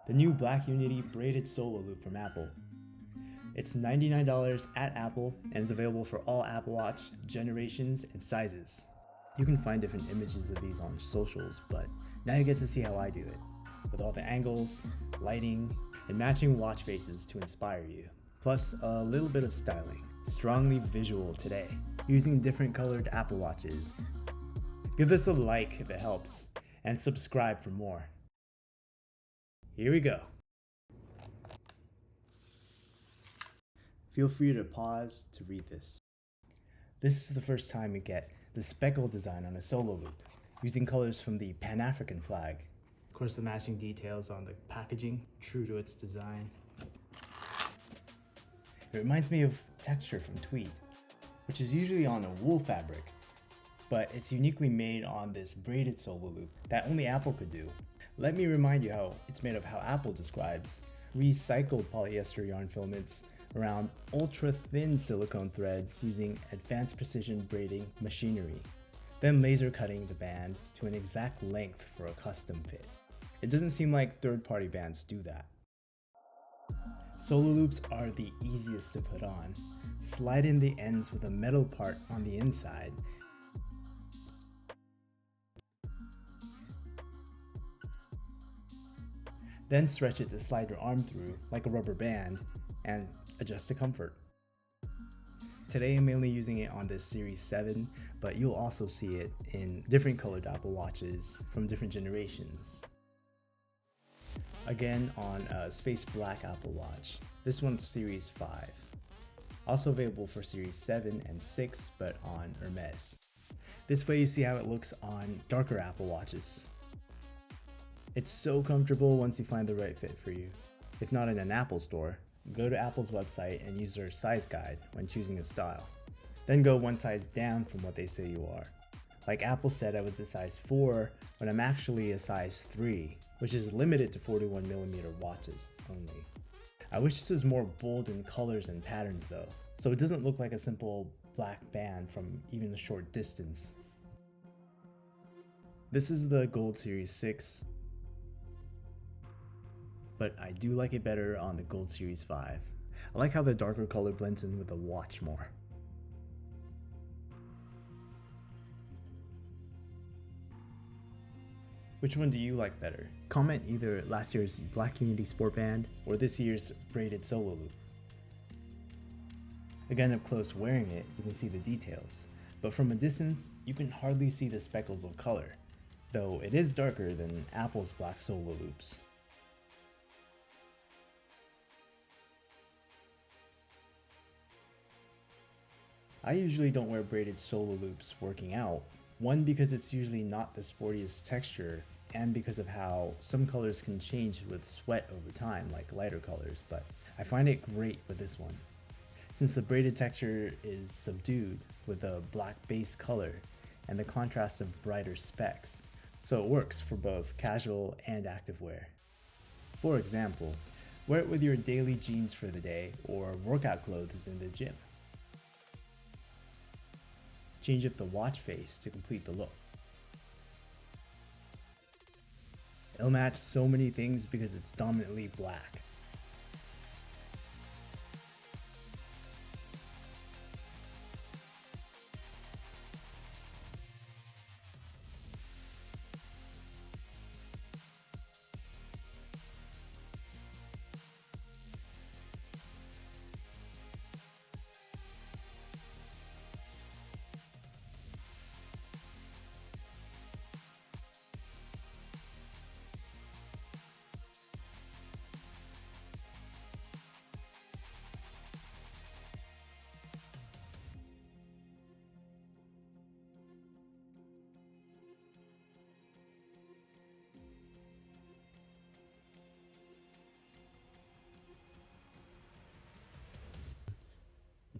the new Black Unity Braided Solo Loop from Apple. It's $99 at Apple and is available for all Apple Watch generations and sizes. You can find different images of these on socials, but now you get to see how I do it, with all the angles, lighting, and matching watch faces to inspire you, plus a little bit of styling. Strongly visual today, using different colored Apple Watches. Give this a like if it helps, and subscribe for more. Here we go. Feel free to pause to read this. This is the first time we get the speckle design on a solo loop, using colors from the Pan-African flag. Of course, the matching details on the packaging, true to its design. It reminds me of texture from tweed, which is usually on a wool fabric, but it's uniquely made on this braided solo loop that only Apple could do. Let me remind you how it's made of how Apple describes recycled polyester yarn filaments around ultra-thin silicone threads using advanced precision braiding machinery, then laser cutting the band to an exact length for a custom fit. It doesn't seem like third-party bands do that. Solo loops are the easiest to put on. Slide in the ends with a metal part on the inside. Then stretch it to slide your arm through like a rubber band and adjust to comfort. Today I'm mainly using it on this Series 7, but you'll also see it in different colored Apple Watches from different generations. Again on a space black Apple Watch. This one's Series 5. Also available for Series 7 and 6, but on Hermes. This way you see how it looks on darker Apple Watches. It's so comfortable once you find the right fit for you. If not in an Apple store, go to Apple's website and use their size guide when choosing a style. Then go one size down from what they say you are. Like Apple said I was a size 4, but I'm actually a size 3, which is limited to 41mm watches only. I wish this was more bold in colors and patterns though, so it doesn't look like a simple black band from even a short distance. This is the Gold Series 6, but I do like it better on the Gold Series 5. I like how the darker color blends in with the watch more. Which one do you like better? Comment either last year's Black Unity Sport Band or this year's Braided Solo Loop. Again, up close wearing it, you can see the details, but from a distance, you can hardly see the speckles of color, though it is darker than Apple's black solo loops. I usually don't wear braided solo loops working out, one because it's usually not the sportiest texture, and because of how some colors can change with sweat over time, like lighter colors, but I find it great with this one. Since the braided texture is subdued with a black base color and the contrast of brighter specks, so it works for both casual and active wear. For example, wear it with your daily jeans for the day or workout clothes in the gym. Change up the watch face to complete the look. It'll match so many things because it's dominantly black.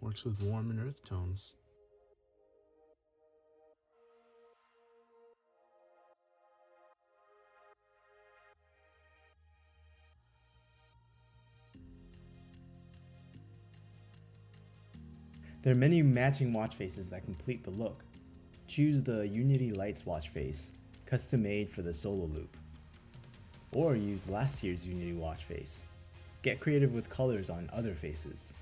Works with warm and earth tones. There are many matching watch faces that complete the look. Choose the Unity Lights watch face, custom made for the solo loop. or use last year's Unity watch face. Get creative with colors on other faces.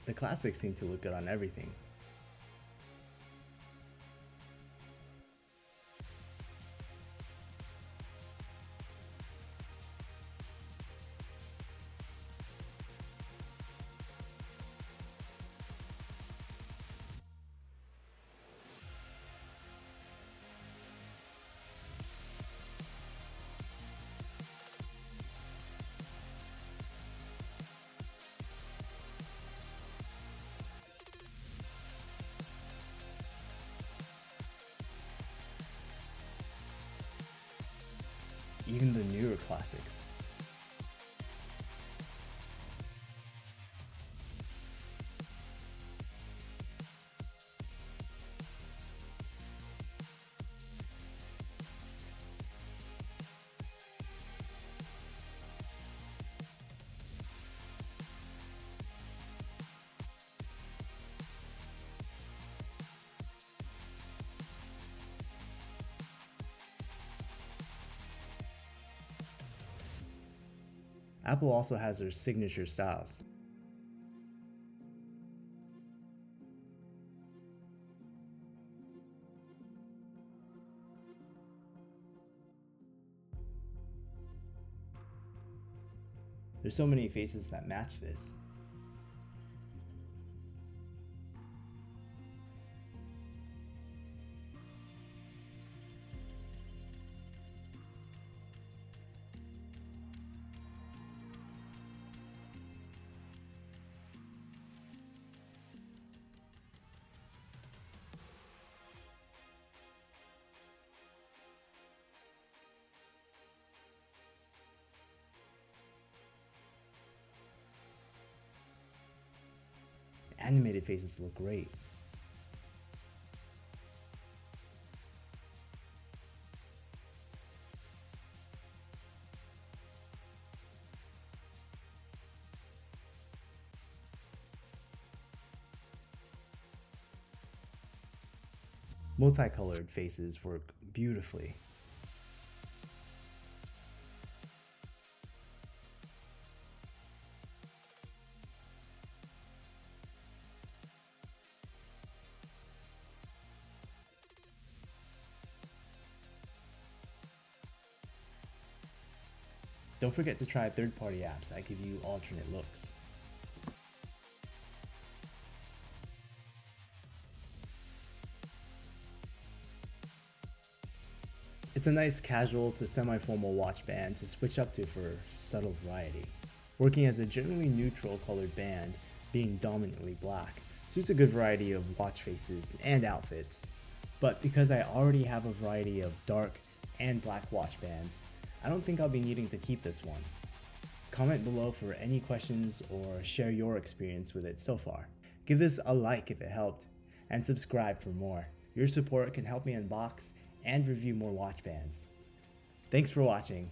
The classics seem to look good on everything. Even the newer classics. Apple also has their signature styles. There's so many faces that match this. Animated faces look great. Multicolored faces work beautifully. Don't forget to try third-party apps that give you alternate looks. It's a nice casual to semi-formal watch band to switch up to for subtle variety. Working as a generally neutral colored band, being dominantly black, suits a good variety of watch faces and outfits. But because I already have a variety of dark and black watch bands, I don't think I'll be needing to keep this one. Comment below for any questions or share your experience with it so far. Give this a like if it helped, and subscribe for more. Your support can help me unbox and review more watch bands. Thanks for watching.